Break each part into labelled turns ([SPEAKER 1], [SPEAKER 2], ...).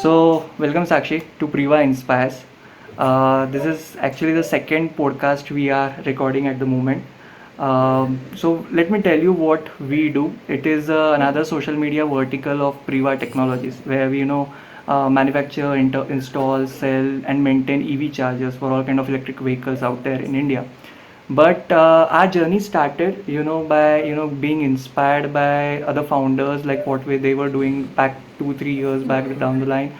[SPEAKER 1] Welcome Sakshi to Priva Inspires. This is actually the second podcast we are recording at the moment. Let me tell you what we do. It is another social media vertical of Priva Technologies, where we manufacture, install, sell, and maintain EV chargers for all kind of electric vehicles out there in India. But our journey started, by being inspired by other founders, like what way they were doing back 2 3 years back down the line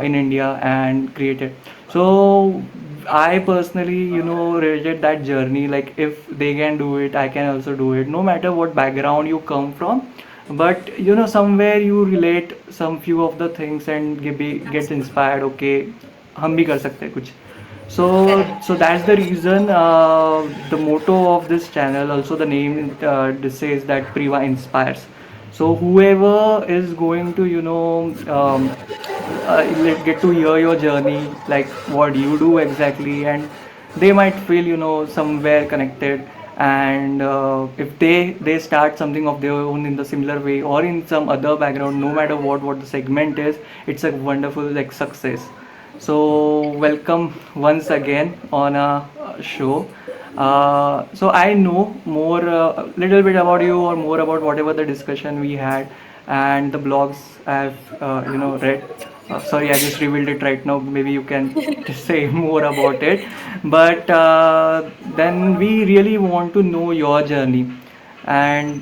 [SPEAKER 1] in India and created. So I personally, related that journey. Like if they can do it, I can also do it. No matter what background you come from, but somewhere you relate some few of the things and get inspired. Okay, हम भी कर सकते हैं कुछ. So that's the reason the motto of this channel, also the name this says that Priva inspires. So whoever is going to get to hear your journey, like what you do exactly, and they might feel somewhere connected. And if they start something of their own in the similar way or in some other background, no matter what the segment is, it's a wonderful like success. So, welcome once again on a show. So, I know more, little bit about you, or more about whatever the discussion we had, and the blogs I've read. Sorry, I just revealed it right now. Maybe you can say more about it. But then we really want to know your journey, and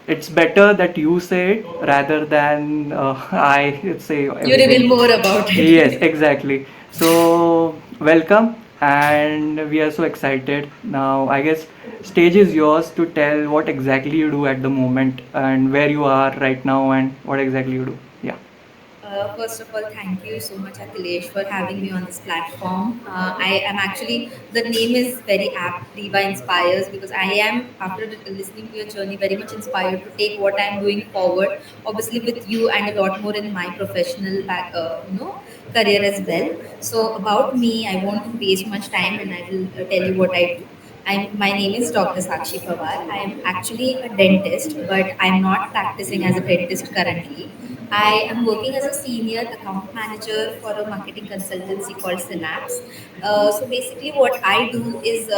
[SPEAKER 1] it's better that you say it rather than I say
[SPEAKER 2] You
[SPEAKER 1] everything.
[SPEAKER 2] reveal more about
[SPEAKER 1] Yes,
[SPEAKER 2] it.
[SPEAKER 1] exactly. So welcome, and we are so excited now. I guess stage is yours to tell what exactly you do at the moment and where you are right now and what exactly you do. Yeah.
[SPEAKER 2] First of all, thank you so much, Akhilesh, for having me on this platform. I am actually, the name is very apt, Priva Inspires, because I am, after listening to your journey, very much inspired to take what I am doing forward, obviously with you and a lot more in my professional career as well. So about me, I won't waste much time and I will tell you what I do. My name is Dr. Sakshi Pawar. I am actually a dentist, but I'm not practicing as a dentist currently. I am working as a senior account manager for a marketing consultancy called Synapse. So basically, what I do is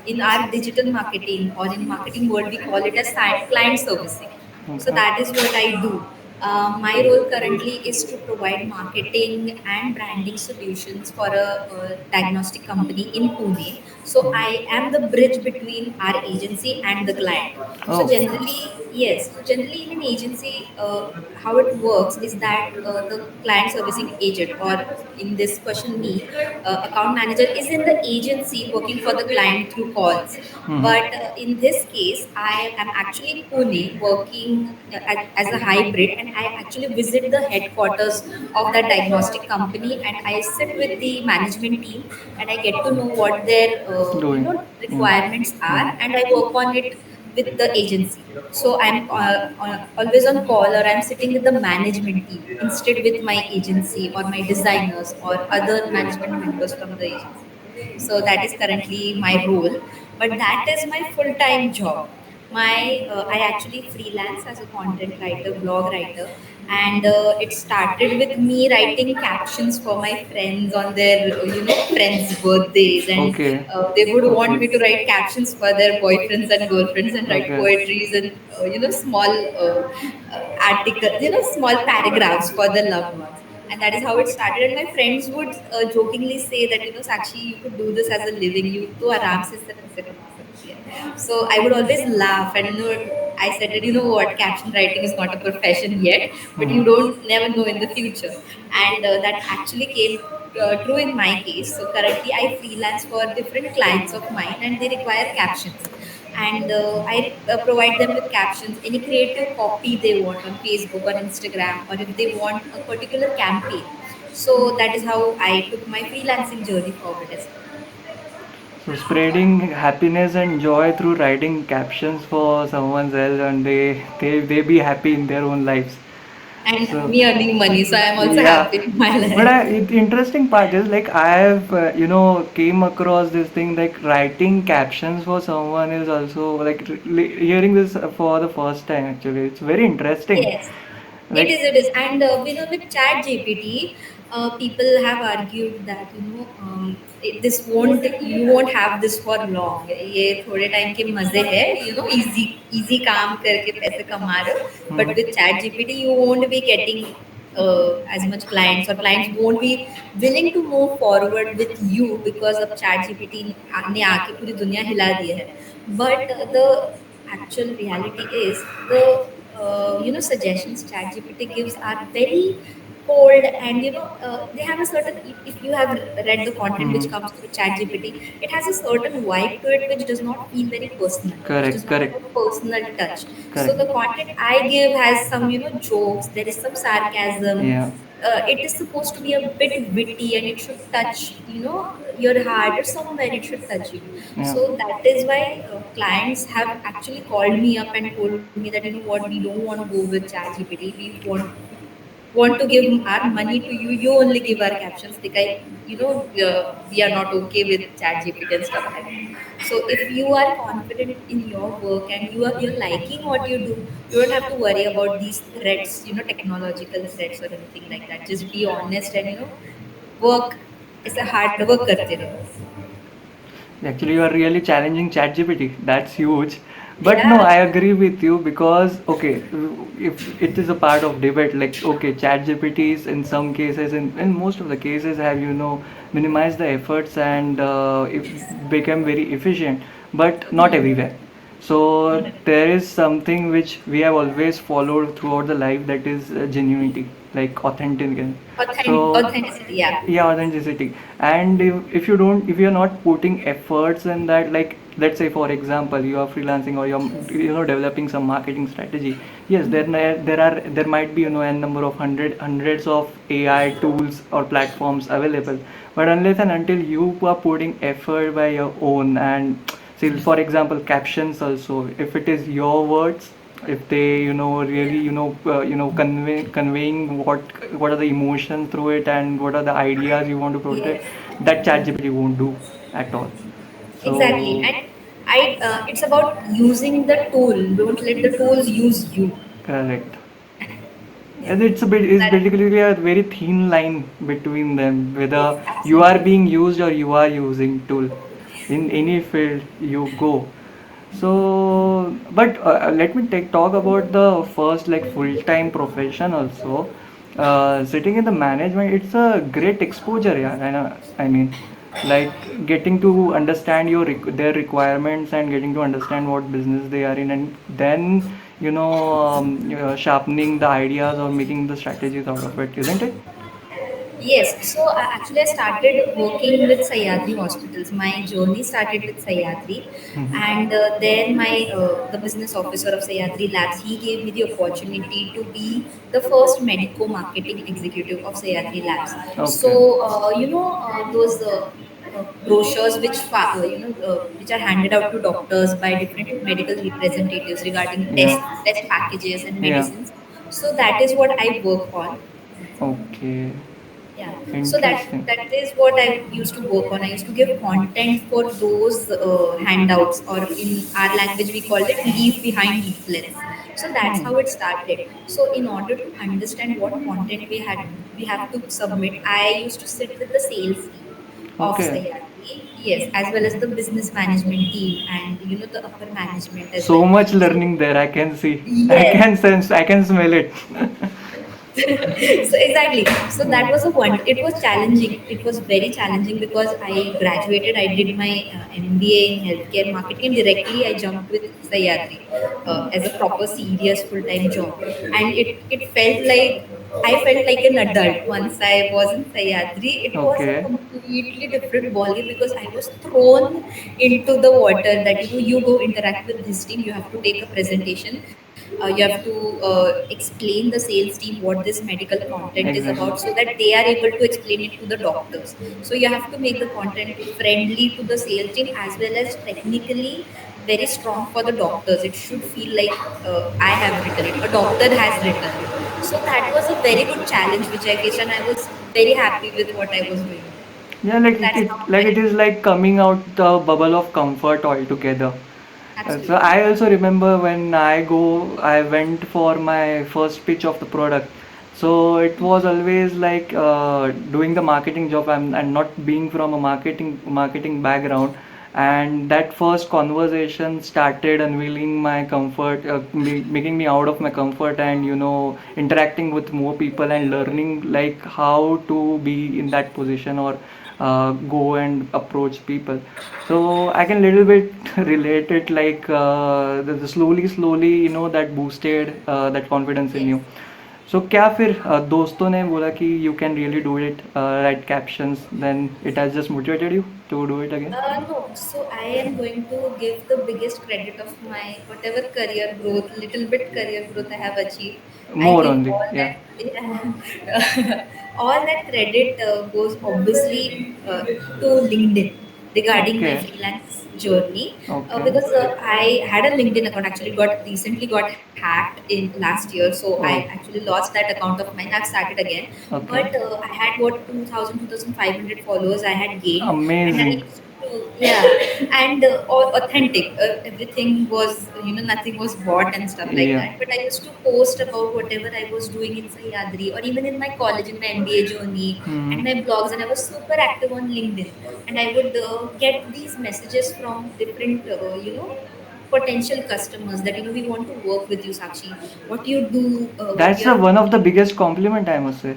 [SPEAKER 2] in our digital marketing or in marketing world, we call it as client servicing. So
[SPEAKER 1] Okay.
[SPEAKER 2] that is what I do. My role currently is to provide marketing and branding solutions for a diagnostic company in Pune. So I am the bridge between our agency and the client. So
[SPEAKER 1] Oh.
[SPEAKER 2] generally, yes. So generally, in an agency, how it works is that the client servicing agent, or in this question, me, account manager, is in the agency working for the client through calls. But in this case, I am actually in Pune working as a hybrid, and I actually visit the headquarters of that diagnostic company, and I sit with the management team, and I get to know what their
[SPEAKER 1] Doing.
[SPEAKER 2] requirements are, and I work on it with the agency. So I'm always on call, or I'm sitting with the management team instead with my agency or my designers or other management members from the agency. So that is currently my role, but that is my full-time job. I actually freelance as a content writer, blog writer, and it started with me writing captions for my friends on their friends' birthdays, and
[SPEAKER 1] Okay.
[SPEAKER 2] they would want me to write captions for their boyfriends and girlfriends and write
[SPEAKER 1] Okay.
[SPEAKER 2] poetries and small articles, small paragraphs for their loved ones. And that is how it started. And my friends would jokingly say that, Sakshi, you could do this as a living. You to aram se sab ऐसे कमा सकती है. So I would always laugh, and I said that, what, caption writing is not a profession yet, but you don't never know in the future. And that actually came true in my case. So currently I freelance for different clients of mine, and they require captions, and I provide them with captions, any creative copy they want on Facebook or Instagram, or if they want a particular campaign. So that is how I took my freelancing journey forward as well.
[SPEAKER 1] So spreading happiness and joy through writing captions for someone else, and they be happy in their own lives.
[SPEAKER 2] And
[SPEAKER 1] So
[SPEAKER 2] me earning money, so I am also
[SPEAKER 1] yeah,
[SPEAKER 2] happy in my
[SPEAKER 1] but
[SPEAKER 2] life.
[SPEAKER 1] interesting part is like I have came across this thing like writing captions for someone is also like hearing this for the first time. Actually, it's very interesting.
[SPEAKER 2] Yes. It
[SPEAKER 1] Like,
[SPEAKER 2] is, it is. And with Chat GPT, people have argued that this won't, you won't have this for long. ये थोड़े time के मजे है, easy easy काम करके पैसे कमा रहे हो. But with Chat GPT, you won't be getting as much clients, or clients won't be willing to move forward with you because अब Chat GPT ने आके पूरी दुनिया हिला दी है. But the actual reality is the suggestions ChatGPT gives are very cold, and they have a certain, if you have read the content which comes through ChatGPT, it has a certain vibe to it which does not feel very personal, which
[SPEAKER 1] correct,
[SPEAKER 2] does not
[SPEAKER 1] correct,
[SPEAKER 2] have a personal touch. So
[SPEAKER 1] correct.
[SPEAKER 2] the content I give has some jokes, there is some sarcasm.
[SPEAKER 1] Yeah,
[SPEAKER 2] It is supposed to be a bit witty, and it should touch your heart, or somewhere it should touch you.
[SPEAKER 1] yeah.
[SPEAKER 2] So that is why clients have actually called me up and told me that, what, we don't want to go with ChatGPT. We want to give our money to you. You only give our captions. Like, we are not okay with ChatGPT and stuff like that. So if you are confident in your work, and you're liking what you do, you don't have to worry about these threats, technological threats or anything like that. Just be honest, and work. It's a hard work करते रहो.
[SPEAKER 1] Actually, you are really challenging ChatGPT. That's huge. But no,
[SPEAKER 2] Yeah.
[SPEAKER 1] I agree with you because okay, if it is a part of debate, like okay, ChatGPT is in some cases, in most of the cases, have minimized the efforts and it become very efficient, but not everywhere. So there is something which we have always followed throughout the life, that is genuinity, like authentic. So
[SPEAKER 2] Authenticity, yeah.
[SPEAKER 1] yeah, authenticity. And if you don't, if you're not putting efforts in that, like let's say for example you are freelancing or you're developing some marketing strategy. Yes, there might be n number of hundreds of AI tools or platforms available, but unless and until you are putting effort by your own, and see, for example, captions also, if it is your words, if they really conveying what are the emotions through it and what are the ideas you want to portray,
[SPEAKER 2] Yes.
[SPEAKER 1] that ChatGPT won't do at all.
[SPEAKER 2] Exactly.
[SPEAKER 1] So
[SPEAKER 2] And it's about using the tool. Don't let the tools use you.
[SPEAKER 1] correct.
[SPEAKER 2] Yeah.
[SPEAKER 1] And
[SPEAKER 2] So
[SPEAKER 1] it's
[SPEAKER 2] that,
[SPEAKER 1] basically a very thin line between them,
[SPEAKER 2] yes,
[SPEAKER 1] whether you are
[SPEAKER 2] absolutely.
[SPEAKER 1] being used or you are using tool in any field you go. So, but let me talk about the first like full-time profession also. Sitting in the management, it's a great exposure, yeah. I mean, like getting to understand their requirements and getting to understand what business they are in, and then sharpening the ideas or making the strategies out of it, isn't it?
[SPEAKER 2] Yes, so actually I started working with Sahyadri hospitals. My journey started with Sahyadri, and there the business officer of Sahyadri Labs, he gave me the opportunity to be the first medico marketing executive of Sahyadri Labs. So
[SPEAKER 1] Okay.
[SPEAKER 2] those brochures which are handed out to doctors by different medical representatives regarding
[SPEAKER 1] Yeah.
[SPEAKER 2] test packages and
[SPEAKER 1] Yeah.
[SPEAKER 2] medicines. So that is what I work on.
[SPEAKER 1] Okay.
[SPEAKER 2] Yeah, so
[SPEAKER 1] Interesting.
[SPEAKER 2] that is what I used to work on. I used to give content for those handouts, or in our language we called it leave behind leaflets. So that's how it started. So in order to understand what content we have to submit, I used to sit with the sales team of
[SPEAKER 1] Okay.
[SPEAKER 2] Sahyadri, yes, as well as the business management team, and the upper management as
[SPEAKER 1] So
[SPEAKER 2] well.
[SPEAKER 1] much
[SPEAKER 2] So
[SPEAKER 1] learning there, I can see. I
[SPEAKER 2] yes.
[SPEAKER 1] can sense, I can smell it.
[SPEAKER 2] So exactly, so that was a one, it was challenging, it was very challenging, because I graduated, I did my MBA in healthcare marketing, and directly I jumped with Sahyadri as a proper serious full-time job. And it felt like I felt like an adult once I was in Sahyadri. It was a
[SPEAKER 1] Okay.
[SPEAKER 2] completely different ballgame, because I was thrown into the water that you go interact with this team, you have to take a presentation, you have to explain the sales team what this medical content is
[SPEAKER 1] Exactly.
[SPEAKER 2] about, so that they are able to explain it to the doctors. So you have to make the content friendly to the sales team, as well as technically very strong for the doctors. It should feel like I have written it, a doctor has written it. So that was a very good challenge which I faced, and I was very happy with what I was doing.
[SPEAKER 1] Yeah, like
[SPEAKER 2] That's how
[SPEAKER 1] like
[SPEAKER 2] I.
[SPEAKER 1] it is like coming out the bubble of comfort altogether. So
[SPEAKER 2] Absolutely.
[SPEAKER 1] I also remember when I went for my first pitch of the product. So it was always like doing the marketing job. And not being from a marketing background, and that first conversation started unveiling my comfort, making me out of my comfort, and interacting with more people and learning like how to be in that position, or go and approach people. So I can little bit relate it, like slowly that boosted that confidence in
[SPEAKER 2] Yes.
[SPEAKER 1] you. So क्या फिर दोस्तों ने बोला कि you can really do it, write captions, then it has just motivated you to do it again?
[SPEAKER 2] No, so I am going to give the biggest credit of my whatever career growth, little bit career growth I have achieved. I
[SPEAKER 1] More
[SPEAKER 2] give
[SPEAKER 1] only,
[SPEAKER 2] all
[SPEAKER 1] yeah.
[SPEAKER 2] that, all that credit goes obviously to LinkedIn regarding my
[SPEAKER 1] Okay.
[SPEAKER 2] freelance journey.
[SPEAKER 1] Okay.
[SPEAKER 2] Because I had a LinkedIn account, actually got recently got hacked in last year, so I
[SPEAKER 1] Oh.
[SPEAKER 2] actually lost that account of mine. I've started again,
[SPEAKER 1] Okay.
[SPEAKER 2] but I had what 2,000, 2,500 followers I had gained, and I
[SPEAKER 1] Amazing.
[SPEAKER 2] used to, yeah, and all authentic. Everything was, nothing was bought and stuff like
[SPEAKER 1] Yeah.
[SPEAKER 2] that. But I used to post about whatever I was doing in Sahyadri or even in my college, in my MBA journey,
[SPEAKER 1] Hmm.
[SPEAKER 2] and my blogs, and I was super active on LinkedIn. And I would get these messages from different, potential customers that, we want to work with you, Sakshi. What you do, what
[SPEAKER 1] That's
[SPEAKER 2] you're
[SPEAKER 1] one of the
[SPEAKER 2] doing.
[SPEAKER 1] biggest compliment, I must say.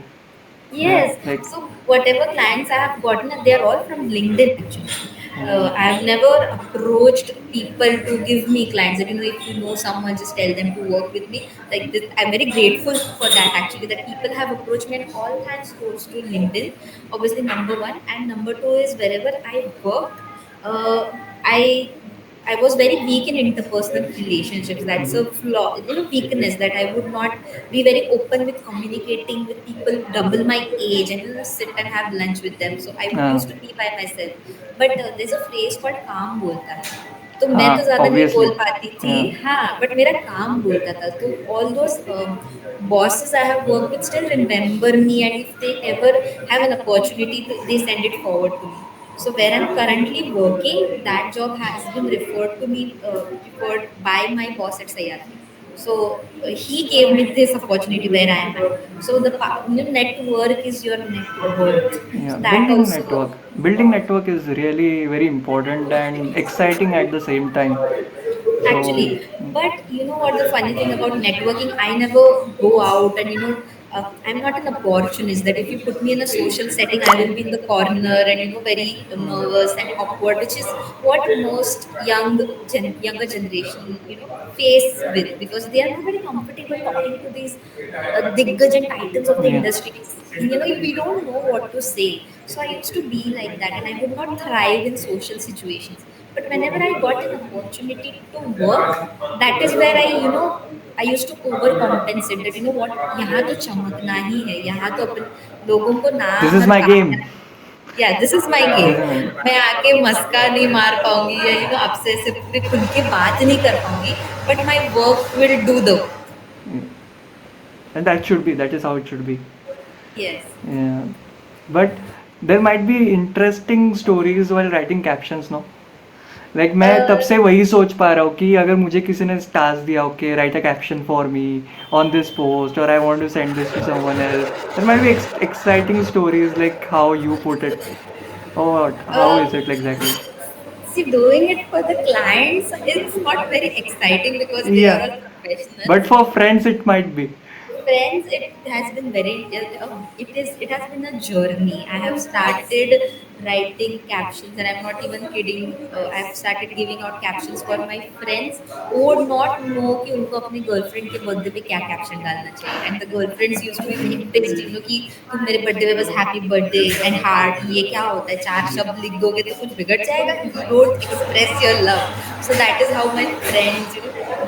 [SPEAKER 1] Yeah,
[SPEAKER 2] Yes.
[SPEAKER 1] like.
[SPEAKER 2] So whatever clients I have gotten, they are all from LinkedIn actually.
[SPEAKER 1] Oh.
[SPEAKER 2] I have never approached people to give me clients. That, if you know someone, just tell them to work with me. Like this, I'm very grateful for that actually. That people have approached me, and all thanks goes to LinkedIn. Obviously, number one, and number two is wherever I worked. Uh, I I was very weak in interpersonal relationships. That's a
[SPEAKER 1] Mhm.
[SPEAKER 2] flaw, weakness, that I would not be very open with communicating with people double my age and sit and have lunch with them. So I would
[SPEAKER 1] हाँ.
[SPEAKER 2] used to be by myself. But there's a phrase called काम बोलता है. तो मैं तो
[SPEAKER 1] हाँ,
[SPEAKER 2] ज़्यादा नहीं
[SPEAKER 1] obviously.
[SPEAKER 2] बोल पाती थी,
[SPEAKER 1] Yeah.
[SPEAKER 2] हाँ, बट मेरा काम बोलता था. तो all those bosses I have worked with still remember me, and if they ever have an opportunity, they send it forward to me. So where I'm currently working, that job has been referred to me, referred by my boss at Sayatri. So he gave me this opportunity where I am at. So network is your net worth.
[SPEAKER 1] Yeah,
[SPEAKER 2] So that also.
[SPEAKER 1] building network is really very important and exciting at the same time. So.
[SPEAKER 2] Actually, but you know what the funny thing about networking, I never go out and I'm not an opportunist that if you put me in a social setting, I will be in the corner and very nervous and awkward, which is what most younger generation face with, because they are not very comfortable talking to these diggaj and titans of the
[SPEAKER 1] Yeah.
[SPEAKER 2] industries. We don't know what to say. So I used to be like that, and I would not thrive in social situations. But whenever I got an opportunity to work, that is where I used to overcompensate that, what, यहाँ तो चमकना ही है, यहाँ तो अपन लोगों को
[SPEAKER 1] This
[SPEAKER 2] नाम
[SPEAKER 1] is
[SPEAKER 2] और
[SPEAKER 1] my
[SPEAKER 2] काम
[SPEAKER 1] game.
[SPEAKER 2] है. या this is my
[SPEAKER 1] This
[SPEAKER 2] game.
[SPEAKER 1] is my
[SPEAKER 2] मैं आके मस्का नहीं मार पाऊंगी, या आपसे ऐसे पूरे खुल के बात नहीं कर पाऊंगी, but my work will do the.
[SPEAKER 1] game. And that is how it should be.
[SPEAKER 2] Yes.
[SPEAKER 1] Yeah. But there might be interesting stories while writing captions, no? Like मैं तब
[SPEAKER 2] Uh,
[SPEAKER 1] से वही सोच पा रहा हूँ कि अगर मुझे किसी ने टास्क दिया, okay write a caption for me on this post, और I want to send this to someone else, there might be exciting stories like how you put it, और how
[SPEAKER 2] uh,
[SPEAKER 1] is it exactly?
[SPEAKER 2] See, doing it for the clients, it's not very exciting because they are
[SPEAKER 1] Yeah,
[SPEAKER 2] all
[SPEAKER 1] but
[SPEAKER 2] professionals.
[SPEAKER 1] for friends it might be.
[SPEAKER 2] Friends, it has been it has been a journey. I have started writing captions, and I'm not even kidding. I've started giving out captions for my friends who would not know कि उनको अपनी girlfriend के birthday पे क्या caption डालना चाहिए, and the girlfriends used to be very pissed, कि तुम मेरे बर्थडे पे बस हैप्पी बर्थडे एंड हार्ट, ये क्या होता है, चार शब्द लिख दोगे तो कुछ बिगड़ जाएगा, you don't express your love. So that is how my friends,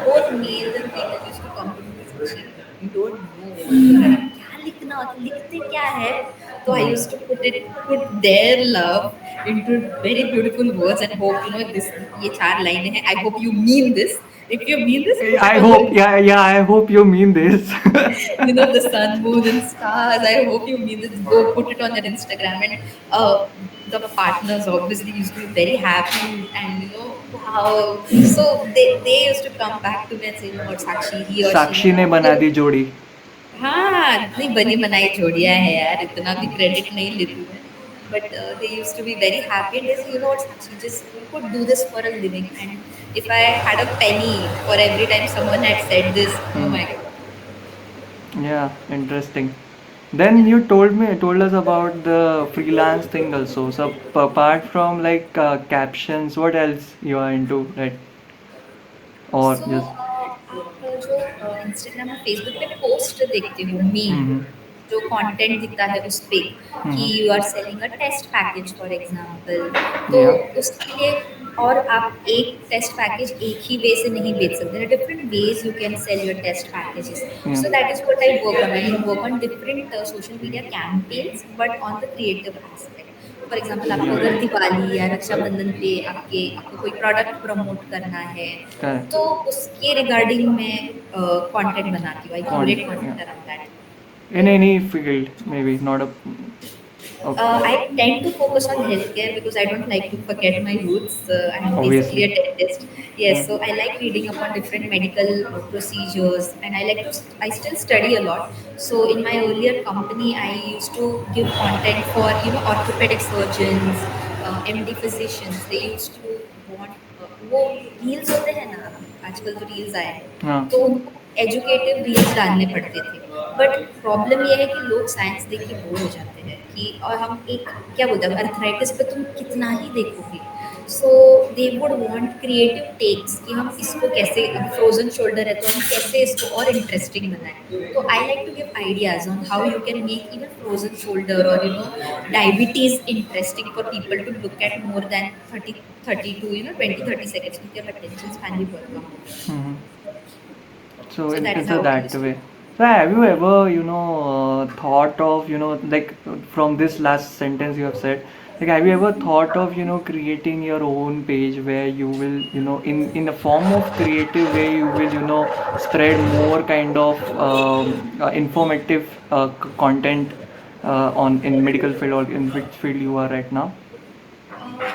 [SPEAKER 2] both males and females, used to come to me, Sakshi, you don't know क्या लिखना होता, लिखते क्या है. तो I used to put their love into very beautiful words and hope, this, ये चार लाइनें हैं, I hope you mean this. If you mean this, put
[SPEAKER 1] I
[SPEAKER 2] it on
[SPEAKER 1] hope,
[SPEAKER 2] your,
[SPEAKER 1] yeah, yeah, I hope you mean this.
[SPEAKER 2] the sun, moon, and stars. I hope you mean this. Go put it on your Instagram, and the partners obviously used to be very happy and wow. So they used to come back to me and say, what Sakshi, he or she
[SPEAKER 1] साक्षी
[SPEAKER 2] ने
[SPEAKER 1] ने बना
[SPEAKER 2] आपके
[SPEAKER 1] दी जोड़ी.
[SPEAKER 2] हाँ नहीं बनी बनाई जोड़ियां है यार इतना भी क्रेडिट नहीं लेती मैं but they used to be very happy and they say, what Sakshi, just you could do this for a living, and if I had a penny for every time someone had said this, oh
[SPEAKER 1] Hmm.
[SPEAKER 2] my god.
[SPEAKER 1] Yeah, interesting. Then you told us about the freelance thing also. So apart from like captions, what else you are into, right? Or
[SPEAKER 2] so
[SPEAKER 1] just.
[SPEAKER 2] आप जो Instagram और Facebook पे post देखते हो meme
[SPEAKER 1] Mm-hmm.
[SPEAKER 2] जो content दिखता है उस पे कि
[SPEAKER 1] Mm-hmm.
[SPEAKER 2] You are selling a test package for example, तो
[SPEAKER 1] Yeah.
[SPEAKER 2] उसके लिए और आप एक टेस्ट पैकेज एक ही वे से नहीं बेच सकते, different ways you can sell your test packages.
[SPEAKER 1] Yeah.
[SPEAKER 2] So that is what I work on different social media campaigns but on the creative aspect. For example आपको अगर दिवाली या रक्षाबंधन पे आपको कोई प्रोडक्ट प्रमोट करना है
[SPEAKER 1] Correct.
[SPEAKER 2] तो उसके रिगार्डिंग मैं कंटेंट बनाती हूँ, I curate
[SPEAKER 1] Yeah.
[SPEAKER 2] Content around that.
[SPEAKER 1] In any field, maybe not a. Okay.
[SPEAKER 2] I tend to focus on healthcare because I don't like to forget my roots. I'm basically
[SPEAKER 1] Obviously.
[SPEAKER 2] a dentist.
[SPEAKER 1] Yeah.
[SPEAKER 2] Yes, so I like reading upon different medical procedures, and I like to. I still study a lot. So in my earlier company, I used to give content for orthopedic surgeons, MD physicians. They used to want वो reels होते हैं ना, आजकल तो reels आए हैं
[SPEAKER 1] हाँ.
[SPEAKER 2] तो उनको एजुकेटिव रील्स डालने पड़ते थे. बट प्रॉब्लम ये है कि लोग साइंस देख के बोर हो जाते हैं कि और हम एक क्या बोलते हैं अर्थराइटिस पे तुम कितना ही देखोगे. So they would want creative takes कि हम इसको कैसे, अब फ्रोजन शोल्डर है तो हम कैसे इसको और इंटरेस्टिंग बनाएं. तो I like to give ideas on how you can make even frozen shoulder और diabetes interesting for people to look at more than 30 to 20-30 seconds क्योंकि अब attention span भी बहुत कम हो गया.
[SPEAKER 1] Mm-hmm. So
[SPEAKER 2] So that is
[SPEAKER 1] it's a
[SPEAKER 2] how I
[SPEAKER 1] that
[SPEAKER 2] used to.
[SPEAKER 1] way. So have you ever, thought of, like from this last sentence you have said, like have you ever thought of, creating your own page where you will, in a form of creative way, you will, spread more kind of informative content on in medical field or in which field you are right now?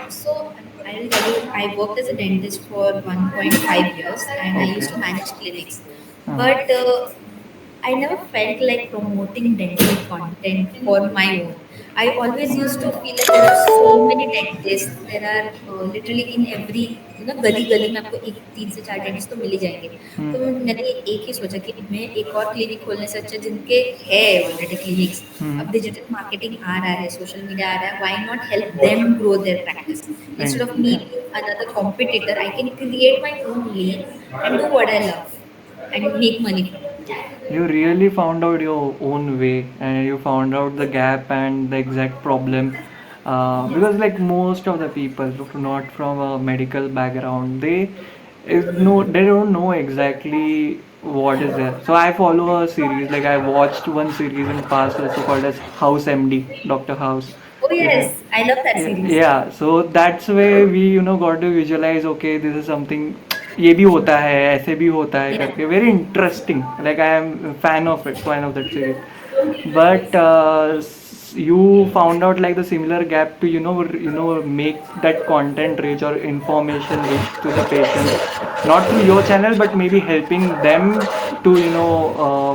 [SPEAKER 2] So I will tell you, I worked as a dentist for 1.5 years and I used
[SPEAKER 1] Okay.
[SPEAKER 2] to manage clinics.
[SPEAKER 1] Uh-huh.
[SPEAKER 2] But I never felt like promoting dental content for my own. I always used to feel like there are so many dentists. There are literally in every गली गली में आपको एक 3 से 4 dentist तो मिल ही जाएंगे.
[SPEAKER 1] Hmm.
[SPEAKER 2] तो मैंने एक ही सोचा कि मैं एक और क्लिनिक खोलने से अच्छा जिनके है ऑलरेडी क्लिनिक्स,
[SPEAKER 1] Hmm.
[SPEAKER 2] अब डिजिटल मार्केटिंग आ रहा है, सोशल मीडिया आ रहा है, why not help them grow there practice
[SPEAKER 1] And
[SPEAKER 2] instead of me being another competitor. I can create my own lane and do what I love and make money from it.
[SPEAKER 1] you really found out your own way and you found out the gap and the exact problem,
[SPEAKER 2] Yes.
[SPEAKER 1] because like most of the people not from a medical background, they is no, they don't know exactly what is there. So I follow a series, like I watched one series in past also called as House MD, Dr. House.
[SPEAKER 2] Oh
[SPEAKER 1] If you,
[SPEAKER 2] yes, I love that
[SPEAKER 1] yeah,
[SPEAKER 2] series.
[SPEAKER 1] yeah, so that's way we got to visualize, okay, this is something, ये भी होता है ऐसे भी होता है
[SPEAKER 2] Yeah.
[SPEAKER 1] करके, very interesting, like I am a fan of that series. But you found out like the similar gap to make that content rich or information rich to the patients, not through your channel but maybe helping them to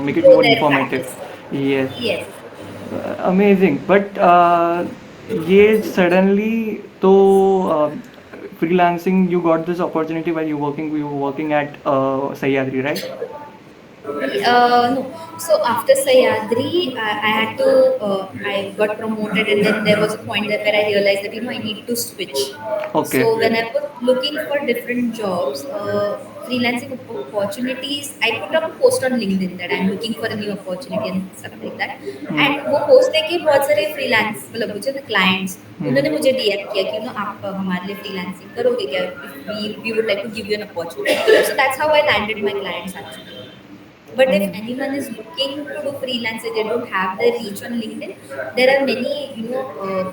[SPEAKER 1] make it
[SPEAKER 2] Grow
[SPEAKER 1] more
[SPEAKER 2] their
[SPEAKER 1] informative.
[SPEAKER 2] practice.
[SPEAKER 1] Yes.
[SPEAKER 2] Yes.
[SPEAKER 1] Amazing. But ये suddenly तो freelancing, you got this opportunity while you were working at Sahyadri, right?
[SPEAKER 2] No. So after Sayadri, I had to. I got promoted, and then there was a point that where I realized that I need to switch.
[SPEAKER 1] Okay.
[SPEAKER 2] So when I was looking for different jobs, freelancing opportunities, I put up a post on LinkedIn that I'm looking for a new opportunity and stuff like that.
[SPEAKER 1] Hmm.
[SPEAKER 2] And वो post देखे बहुत सारे freelance मतलब मुझे ना clients
[SPEAKER 1] Hmm.
[SPEAKER 2] उन्होंने मुझे DM किया कि आप हमारे लिए freelancing करोगे क्या? We would like to give you an opportunity. So that's how I landed my clients actually. But if anyone is looking to do freelance and they don't have the reach on LinkedIn, there are many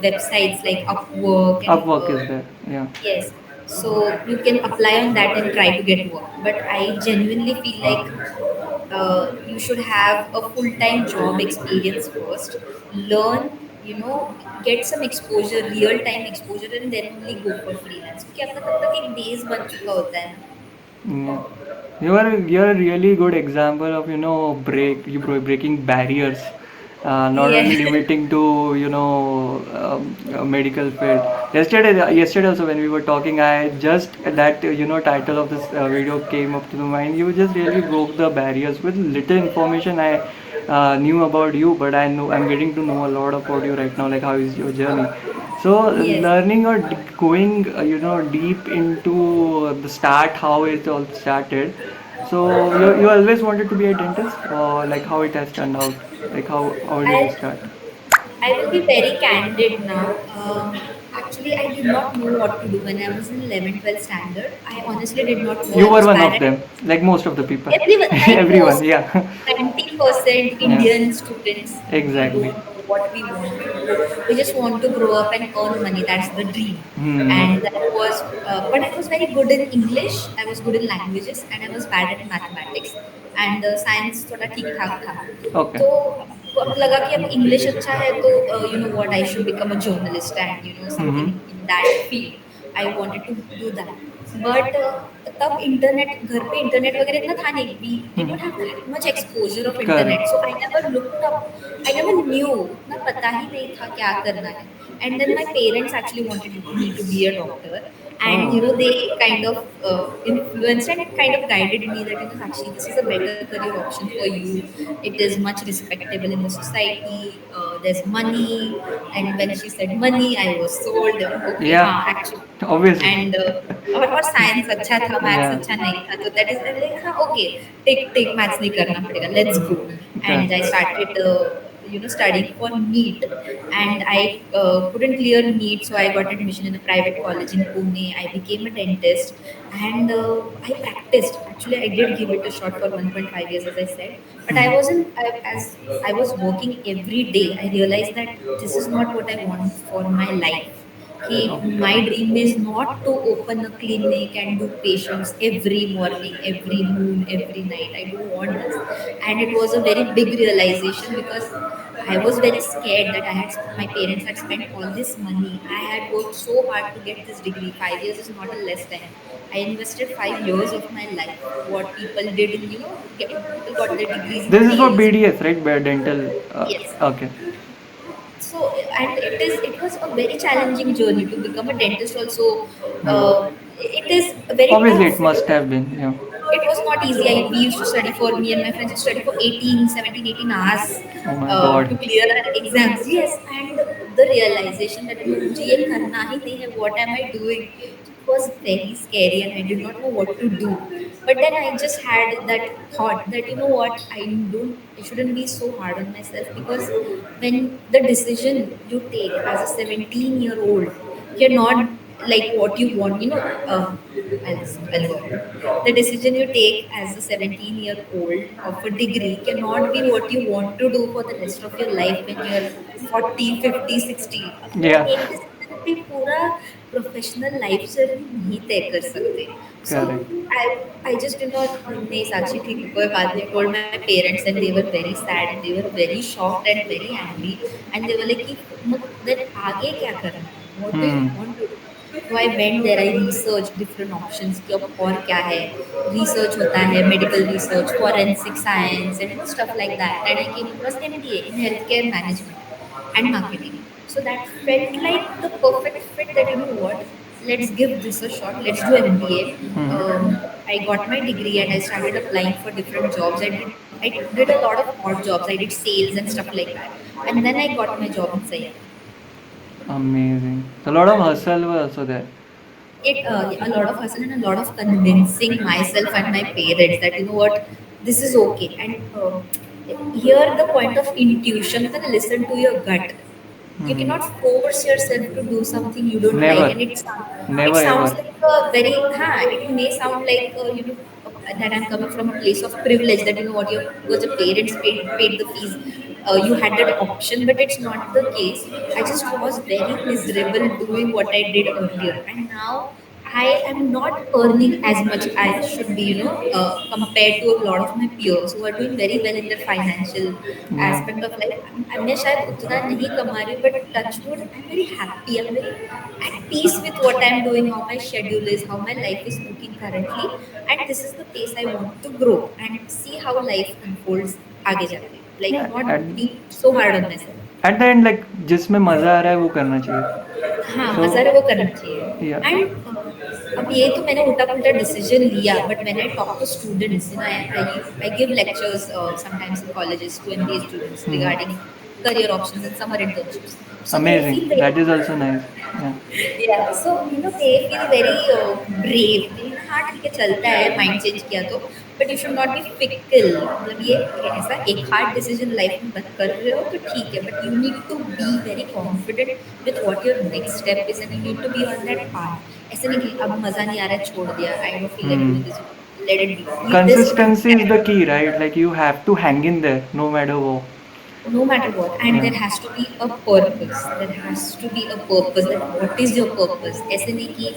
[SPEAKER 2] websites like Upwork and
[SPEAKER 1] Upwork is there. Yeah.
[SPEAKER 2] yes. So you can apply on that and try to get work. But I genuinely feel like you should have a full-time job experience first. Learn you know get some exposure, real time exposure, and then only go for freelance, क्योंकि आपका तब तक एक base बन चुका होता है ना.
[SPEAKER 1] Yeah. You're a really good example of breaking barriers, not
[SPEAKER 2] Yeah.
[SPEAKER 1] only limiting to medical field. Yesterday also when we were talking, I just that title of this video came up to the mind. You just really broke the barriers with little information I knew about you, but I'm getting to know a lot about you right now. Like how is your journey? So
[SPEAKER 2] Yes.
[SPEAKER 1] learning or going deep into the start, how it all started. So you always wanted to be a dentist, or like how it has turned out? Like how did you
[SPEAKER 2] I
[SPEAKER 1] start?
[SPEAKER 2] I will be very candid now. Actually, I did not know what to do when I was in 11th, 12th standard. I honestly did not know.
[SPEAKER 1] You
[SPEAKER 2] I
[SPEAKER 1] were
[SPEAKER 2] was
[SPEAKER 1] one
[SPEAKER 2] bad
[SPEAKER 1] of
[SPEAKER 2] at
[SPEAKER 1] them, like most of the people.
[SPEAKER 2] everyone, like
[SPEAKER 1] Everyone,
[SPEAKER 2] most
[SPEAKER 1] yeah.
[SPEAKER 2] 90%
[SPEAKER 1] Yeah,
[SPEAKER 2] Indian students. We
[SPEAKER 1] exactly.
[SPEAKER 2] don't know what we want to do. We just want to grow up and earn money. That's the dream.
[SPEAKER 1] Hmm.
[SPEAKER 2] And that was, but I was very good in English. I was good in languages, and I was bad at mathematics. And science थोड़ा ठीक ठाक था.
[SPEAKER 1] Okay.
[SPEAKER 2] तो अब लगा कि अब English अच्छा है तो you know what I should become a journalist and you know
[SPEAKER 1] Mm-hmm.
[SPEAKER 2] Something in that field. I wanted to do that. But तब इंटरनेट घर पे इंटरनेट वगैरह इतना था नहीं. We didn't have that much exposure of
[SPEAKER 1] Correct.
[SPEAKER 2] Internet, so I never looked up. I never knew, उतना पता ही नहीं था क्या करना है. And then my parents actually wanted me to be a doctor. And you know they kind of influenced and kind of guided me that, you know, Sakshi, this is a better career option for you. It is much respectable in the society. There's money. And when she said money, I was sold. Okay,
[SPEAKER 1] Yeah,
[SPEAKER 2] हाँ, actually.
[SPEAKER 1] obviously.
[SPEAKER 2] And और science अच्छा था, maths
[SPEAKER 1] Yeah.
[SPEAKER 2] अच्छा नहीं था, तो that is like हाँ okay, take take maths नहीं करना पड़ेगा, let's go.
[SPEAKER 1] Correct.
[SPEAKER 2] And I started studying for NEET. And I couldn't clear NEET, so I got admission in a private college in Pune. I became a dentist. And I practiced. Actually, I did give it a shot for 1.5 years, as I said. But I wasn't, as I was working every day, I realized that this is not what I want for my life. He, my dream is not to open a clinic and do patients every morning, every noon, every night. I don't want this. And it was a very big realization because I was very scared that my parents had spent all this money. I had worked so hard to get this degree. 5 years is not a less time. I invested 5 years of my life. What people did in, people got their degrees in
[SPEAKER 1] This is for
[SPEAKER 2] 3 years.
[SPEAKER 1] BDS, right? Dental.
[SPEAKER 2] Yes.
[SPEAKER 1] Okay.
[SPEAKER 2] So, and it was a very challenging journey to become a dentist also.
[SPEAKER 1] Hmm.
[SPEAKER 2] It is very
[SPEAKER 1] Obviously, it
[SPEAKER 2] tough.
[SPEAKER 1] must have been. Yeah.
[SPEAKER 2] It was not easy. We used to study for, me and my friends used to study for 18, 17, 18 hours
[SPEAKER 1] Oh my God.
[SPEAKER 2] to clear our exams. Yes, and the realization that मुझे ये करना ही नहीं है, what am I doing? It was very scary and I did not know what to do. But then I just had that thought that, you know what, I shouldn't be so hard on myself, because when the decision you take as a 17-year-old, you're not like what you want, I'll go. The decision you take as a 17-year-old of a degree cannot be what you want to do for the rest of your life when you're 40, 50, 60. अब वो
[SPEAKER 1] Yeah.
[SPEAKER 2] एक decision पे पूरा professional life journey नहीं तय कर सकते. सो
[SPEAKER 1] Correct.
[SPEAKER 2] I just did not, नहीं साक्षी ठीक है कोई बात नहीं. I told my parents and they were very sad and they were very shocked and very angry. And they were like कि then आगे क्या करना है? What do you
[SPEAKER 1] Hmm.
[SPEAKER 2] want to do? So I went there, I researched different options कि अब और क्या है. Research होता है, medical research, forensic science and stuff like that. And I came across MBA in healthcare management and marketing. So that felt like the perfect fit that, you know what, let's give this a shot, let's do MBA.
[SPEAKER 1] Hmm.
[SPEAKER 2] I got my degree and I started applying for different jobs. I did a lot of odd jobs. I did sales and stuff like that. And then I got my job in Sayat.
[SPEAKER 1] Amazing. So a lot of hustle was also there.
[SPEAKER 2] A lot of hustle and a lot of convincing myself and my parents that, you know what, this is okay. And here the point of intuition, then listen to your gut. You
[SPEAKER 1] Hmm.
[SPEAKER 2] cannot force yourself to do something you don't like.
[SPEAKER 1] Never.
[SPEAKER 2] And it
[SPEAKER 1] Never
[SPEAKER 2] sounds
[SPEAKER 1] ever.
[SPEAKER 2] like a very it may sound like that I'm coming from a place of privilege, that, you know what, your because the parents paid the fees, you had that option. But it's not the case. I just was very miserable doing what I did earlier, and now I am not earning as much as should be, compared to a lot of my peers who are doing very well in their financial
[SPEAKER 1] Yeah.
[SPEAKER 2] aspect of life. मैं शायद उतना नहीं कमा रही हूँ, but touch wood, I'm very happy. I'm very at peace with what I'm doing, how my schedule is, how my life is looking currently, and this is the pace I want to grow and see how life unfolds आगे जाके. Like
[SPEAKER 1] Yeah.
[SPEAKER 2] not being so hard on myself.
[SPEAKER 1] At the end like जिसमें मज़ा आ रहा है वो करना चाहिए.
[SPEAKER 2] हाँ,
[SPEAKER 1] सो
[SPEAKER 2] मज़ा वो करना चाहिए.
[SPEAKER 1] या
[SPEAKER 2] एंड अब ये तो मैंने उल्टा-पुल्टा डिसीजन लिया, but when I talk to students, I give lectures sometimes in colleges to MBA students regarding career options and summer internships. So they
[SPEAKER 1] amazing,
[SPEAKER 2] feel very
[SPEAKER 1] that is also nice. या
[SPEAKER 2] yeah, so they feel very brave. हाँ ठीक है चलता है mind change किया तो, but you should not be fickle. मतलब ये ऐसा एक हार्ड डिसीजन लाइफ में कर रहे हो तो ठीक है, but you need to be very confident with what your next step is and you need to be on that path. ऐसे नहीं कि अब मजा नहीं आ रहा है छोड़ दिया, I don't feel like doing this, let it be. This will
[SPEAKER 1] consistency is the key,
[SPEAKER 2] carry
[SPEAKER 1] right? Like you have to hang in there no matter what.
[SPEAKER 2] no matter what, and
[SPEAKER 1] Yeah.
[SPEAKER 2] there has to be a purpose. There has to be a purpose. That what is your purpose? ऐसे नहीं कि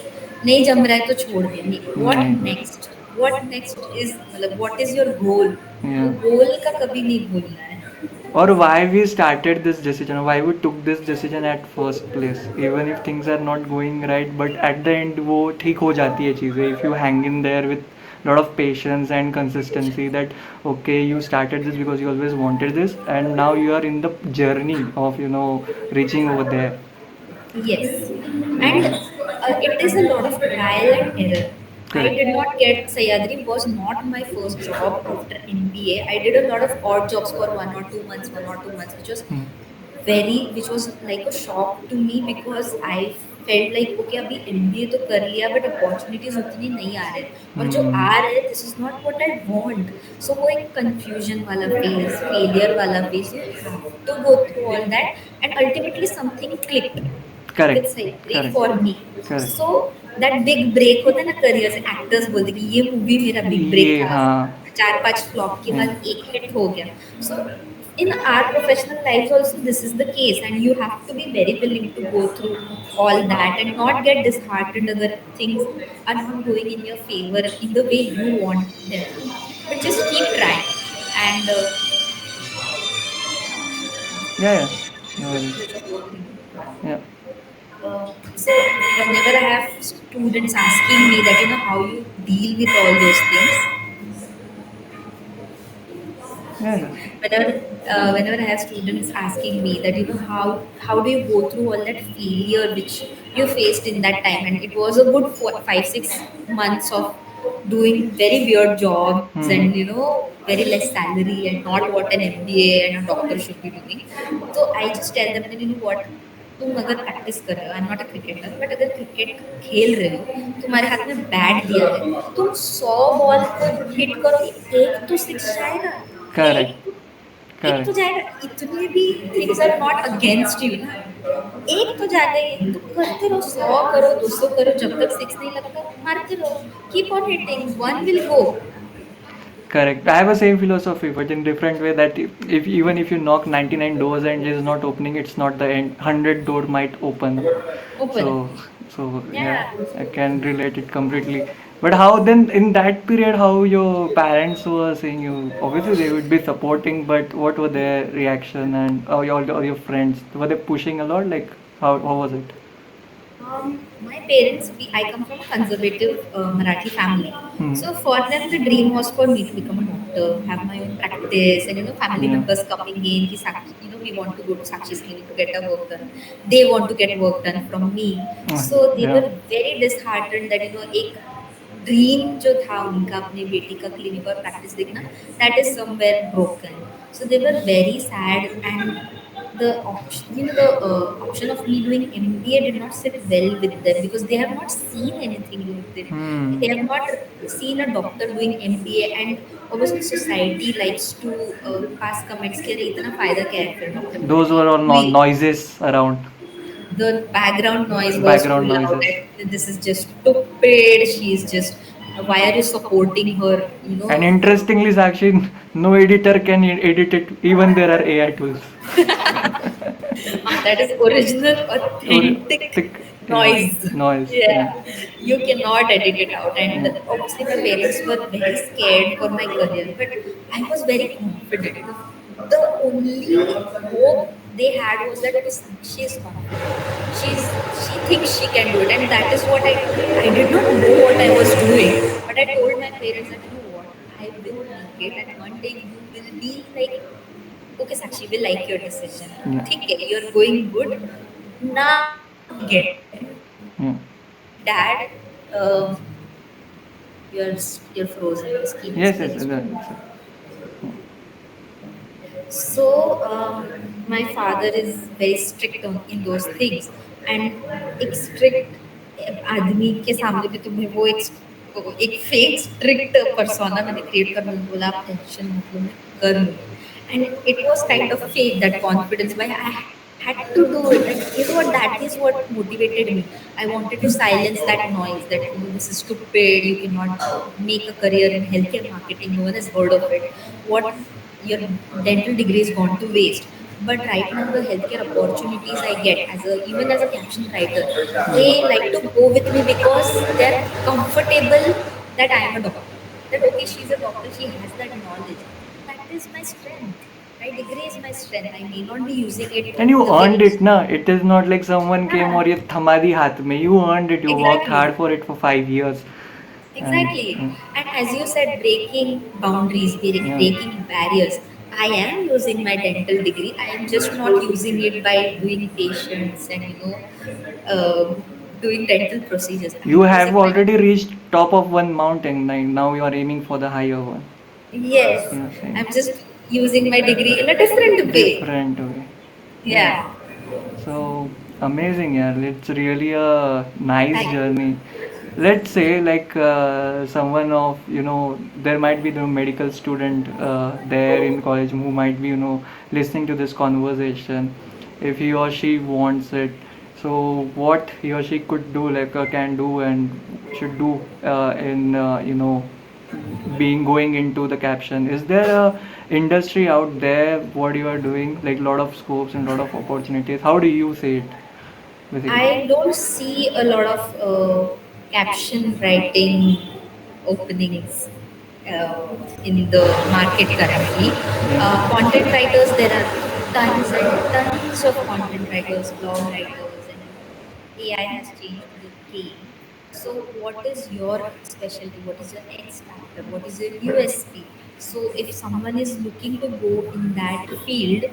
[SPEAKER 2] नहीं जम रहा है तो छोड़ दे. नहीं, what
[SPEAKER 1] नहीं.
[SPEAKER 2] next? What next is मतलब what is your goal? वो
[SPEAKER 1] Yeah.
[SPEAKER 2] goal का कभी नहीं भूलना है.
[SPEAKER 1] Or why we started this decision, why we took this decision at first place, even if things are not going right, but at the end वो ठीक हो जाती है चीज़ें if you hang in there with lot of patience and consistency, that okay, you started this because you always wanted this and now you are in the journey of reaching over there.
[SPEAKER 2] Yes, and
[SPEAKER 1] Yeah.
[SPEAKER 2] it is a lot of trial and error. I
[SPEAKER 1] Correct.
[SPEAKER 2] did not get Sayadri was not my first job after MBA. I did a lot of odd jobs for 1 or 2 months, which was
[SPEAKER 1] Hmm.
[SPEAKER 2] which was like a shock to me because I felt like okay अभी MBA तो कर लिया but opportunities उतनी नहीं आ रहे और जो
[SPEAKER 1] Hmm.
[SPEAKER 2] आ रहे this is not what I want. So वो एक confusion वाला phase, failure वाला phase, you have to go through all that and ultimately something clicked
[SPEAKER 1] Correct.
[SPEAKER 2] with Saitri
[SPEAKER 1] Correct.
[SPEAKER 2] for me.
[SPEAKER 1] Correct.
[SPEAKER 2] So that big break होता है ना career से, actors बोलते हैं कि ये मूवी मेरा बिग ब्रेक
[SPEAKER 1] ये
[SPEAKER 2] था,
[SPEAKER 1] हाँ.
[SPEAKER 2] 4-5 फ्लॉप के
[SPEAKER 1] Yeah.
[SPEAKER 2] बाद एक हिट हो गया. So in our professional lives also this is the case and you have to be very willing to go through all that and not get disheartened अगर things are not going in your favor in the way you want them, but just keep trying and
[SPEAKER 1] Yeah, yeah. No worries.
[SPEAKER 2] there's a whole thing.
[SPEAKER 1] Yeah.
[SPEAKER 2] So whenever I have students asking me that how you deal with all those things,
[SPEAKER 1] Yeah, yeah.
[SPEAKER 2] whenever I have students asking me that how do you go through all that failure which you faced in that time, and it was a good 5-6 months of doing very weird jobs and
[SPEAKER 1] Hmm.
[SPEAKER 2] very less salary and not what an MBA and a doctor should be doing. So I just tell them that what, तुम अगर practice कर रहे हो, I am not a cricketer, but अगर cricket खेल रहे हो तुम्हारे हाथ में बैट दिया है, तुम 100 बॉल को हिट करो, एक तो सिक्स जाएगा,
[SPEAKER 1] Correct.
[SPEAKER 2] एक एक तो
[SPEAKER 1] Correct.
[SPEAKER 2] जाएगा. इतने भी things are not against you ना, एक तो जाएगा ही. तो करते रहो, 100 करो, 200 करो, जब तक सिक्स नहीं लगता मारते रहो, keep on hitting, one will go.
[SPEAKER 1] Correct. I have a same philosophy, but in different way. That if even if you knock 99 doors and it is not opening, it's not the end. 100 door might open.
[SPEAKER 2] Open.
[SPEAKER 1] So, so yeah,
[SPEAKER 2] Yeah.
[SPEAKER 1] I can relate it completely. But how then in that period, how your parents were saying you? Obviously, they would be supporting, but what were their reaction and or your friends? Were they pushing a lot? Like how was it?
[SPEAKER 2] My parents, I come from a conservative Marathi family.
[SPEAKER 1] Hmm.
[SPEAKER 2] So for them, the dream was for me to become a doctor, have my own practice, and family
[SPEAKER 1] Yeah.
[SPEAKER 2] members coming in, ki Sakshi, we want to go to Sakshi's clinic to get our work done. They want to get work done from me. So they
[SPEAKER 1] Yeah.
[SPEAKER 2] were very disheartened that एक dream जो था उनका अपने बेटी का clinic और practice देखना, that is somewhere broken. So they were very sad and the option, the option of me doing MBA did not sit well with them because they have not seen anything like this.
[SPEAKER 1] Hmm.
[SPEAKER 2] They have not seen a doctor doing MBA, and obviously society likes to pass comments कि अरे इतना फायदा क्या है फिर doctor बनने
[SPEAKER 1] Those
[SPEAKER 2] का.
[SPEAKER 1] were all
[SPEAKER 2] We
[SPEAKER 1] noises around.
[SPEAKER 2] the background noise was too
[SPEAKER 1] Background
[SPEAKER 2] loud
[SPEAKER 1] noises.
[SPEAKER 2] and this is just stupid, she's just why are you supporting her,
[SPEAKER 1] And interestingly, Sakshi, no editor can edit it. Even there are AI tools.
[SPEAKER 2] that is original
[SPEAKER 1] Or
[SPEAKER 2] authentic
[SPEAKER 1] thick. Yeah,
[SPEAKER 2] noise.
[SPEAKER 1] noise. Yeah.
[SPEAKER 2] Yeah, you cannot edit it out. And obviously, my parents were very scared for my career, but I was very confident. The only hope they had was that okay, Sakshi is confident. She thinks she can do it, and that is what I told. I did not know what I was doing, but I told my parents that you know what, I will make it, and one day you will be like, okay, Sakshi, will like your decision.
[SPEAKER 1] Yeah.
[SPEAKER 2] ठीक है, you're going good. Now get it.
[SPEAKER 1] Yeah.
[SPEAKER 2] Dad, um, you're frozen. Your
[SPEAKER 1] Yes,
[SPEAKER 2] screen
[SPEAKER 1] yes,
[SPEAKER 2] is frozen.
[SPEAKER 1] it's
[SPEAKER 2] So my father is very strict in those things, and एक strict आदमी के सामने भी तुम्हें वो एक फेक स्ट्रिक्ट persona मैंने create कर मैंने बोला आप टेंशन मत लो मैं कर लूँगी, and it was kind of fake that confidence why I had to do it, and you know what, that is what motivated me. I wanted to silence that noise that you know this is stupid, you cannot make a career in healthcare marketing, no one has heard of it, what your dental degree is gone to waste. But right now the healthcare opportunities I get as a even as a caption writer, they like to go with me because they're comfortable that I am a doctor, that okay, she's a doctor, she has that knowledge. That is my strength. My degree is my strength. I may not be using it
[SPEAKER 1] and you
[SPEAKER 2] the way
[SPEAKER 1] earned
[SPEAKER 2] it's.
[SPEAKER 1] it, na? It is not like someone came
[SPEAKER 2] Yeah,
[SPEAKER 1] or ये थमा दी हाथ में. You earned it. You worked
[SPEAKER 2] exactly.
[SPEAKER 1] hard for it for 5 years, and
[SPEAKER 2] Exactly. And as you said, breaking boundaries, breaking barriers. I am using my dental degree. I am just not using it by doing patients and doing dental procedures. I
[SPEAKER 1] you
[SPEAKER 2] am
[SPEAKER 1] have
[SPEAKER 2] using my
[SPEAKER 1] already reached top of one mountain. Now you are aiming for the higher one.
[SPEAKER 2] yes.
[SPEAKER 1] Yeah, same.
[SPEAKER 2] I'm just using my degree in a different way.
[SPEAKER 1] Different way. Yeah.
[SPEAKER 2] Yeah.
[SPEAKER 1] So amazing, yeah. It's really a nice
[SPEAKER 2] Thank you.
[SPEAKER 1] journey. Let's say, like someone of there might be the medical student there in college who might be listening to this conversation. If he or she wants it, so what he or she could do, like can do and should do in being going into the caption. Is there a industry out there what you are doing, like lot of scopes and lot of opportunities? How do you see it,
[SPEAKER 2] I
[SPEAKER 1] basically?
[SPEAKER 2] don't see a lot of caption writing openings uh, in the market currently. Content writers, there are tons and tons of content writers, blog writers, and AI has changed the game. So, what is your specialty? What is your X factor? What is your USP? So, if someone is looking to go in that field,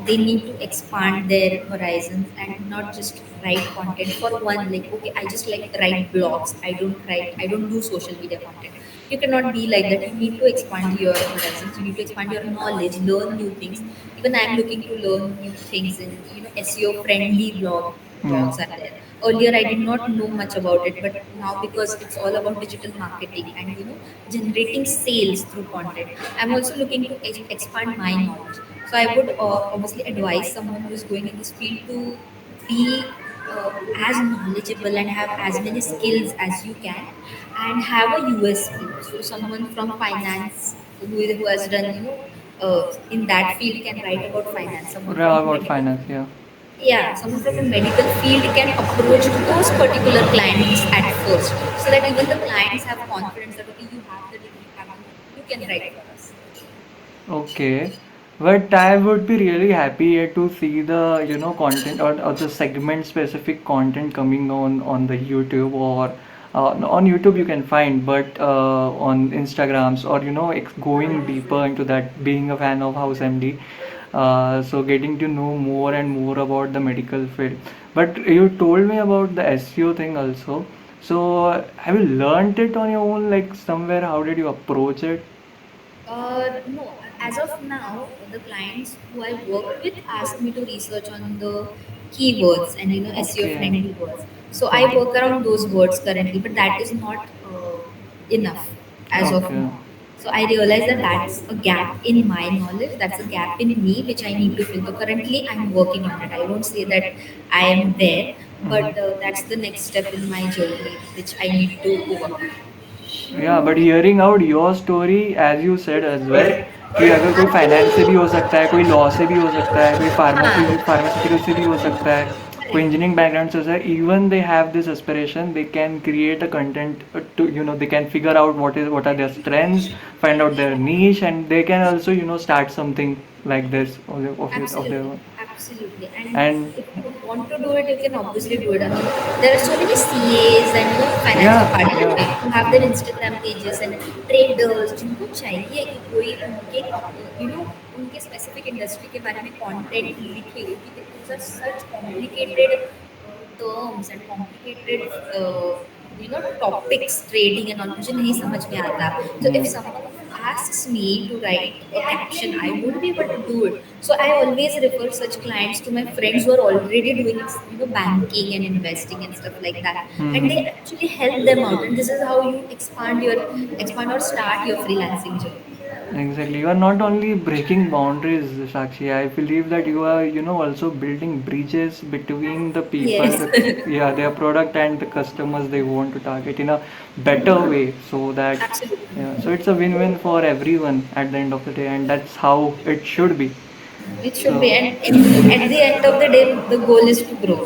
[SPEAKER 2] they need to expand their horizons and not just write content for one. Like, okay, I just like write blogs. I don't do social media content. You cannot be like that. You need to expand your horizons. You need to expand your knowledge, learn new things. Even I'm looking to learn new things in SEO friendly blogs are there. Earlier I did not know much about it, but now because it's all about digital marketing and generating sales through content, I'm also looking to expand my knowledge. So I would obviously advise someone who is going in this field to be as knowledgeable and have as many skills as you can, and have a USP. So someone from finance who has done in that field can write about finance. Someone from
[SPEAKER 1] About
[SPEAKER 2] medical,
[SPEAKER 1] finance, yeah.
[SPEAKER 2] yeah, someone from a medical field can approach those particular clients at first, so that even the clients have confidence that okay, you have the degree, you have the knowledge, you can write for us.
[SPEAKER 1] Okay, but I would be really happy to see the content, or the segment specific content coming on the YouTube, or on YouTube you can find, but on Instagrams, or going deeper into that, being a fan of House MD, so getting to know more and more about the medical field. But you told me about the SEO thing also. So have you learned it on your own, like somewhere? How did you approach it?
[SPEAKER 2] No, as of now, the clients who I work with ask me to research on the keywords and SEO
[SPEAKER 1] Okay.
[SPEAKER 2] friendly words. So I work around those words currently, but that is not enough as of
[SPEAKER 1] Okay.
[SPEAKER 2] now. So I realize that that's a gap in my knowledge, that's a gap in me which I need to fill. So currently I'm working on it. I won't say that I am there, but that's the next step in my journey which I need to overcome.
[SPEAKER 1] या but hearing out your story as you said as well, कि अगर कोई finance से भी हो सकता है, कोई लॉ से भी हो सकता है, कोई फार्मेसी
[SPEAKER 2] हाँ,
[SPEAKER 1] फार्मास्यूटिकल से भी हो सकता है, engineering backgrounds as well, even they have this aspiration, they can create a content to, they can figure out what are their strengths, find out their niche, and they can also, start something like this of their
[SPEAKER 2] Absolutely,
[SPEAKER 1] own.
[SPEAKER 2] absolutely. And
[SPEAKER 1] And
[SPEAKER 2] if you want to do it, you can obviously do it. I mean, there are so many CAs and financial
[SPEAKER 1] yeah, yeah.
[SPEAKER 2] participants who have their Instagram pages and traders जिनको चाहिए कि कोई उनके उनके specific industry के बारे में content लिखे, क्योंकि those are such complicated terms and complicated topics trading and all मुझे नहीं समझ में आता. So if
[SPEAKER 1] Mm.
[SPEAKER 2] someone asks me to write a caption, I won't be able to do it. So I always refer such clients to my friends who are already doing banking and investing and stuff like that, and they
[SPEAKER 1] Mhm.
[SPEAKER 2] actually help them out. And this is how you expand or start your freelancing journey.
[SPEAKER 1] Exactly. You are not only breaking boundaries, Sakshi. I believe that you are, also building bridges between the people,
[SPEAKER 2] Yes.
[SPEAKER 1] yeah, their product and the customers they want to target in a better way. So that,
[SPEAKER 2] Absolutely.
[SPEAKER 1] yeah, so it's a win-win for everyone at the end of the day, and that's how it should be.
[SPEAKER 2] It should
[SPEAKER 1] So,
[SPEAKER 2] be, and at the end of the day, the goal is to grow.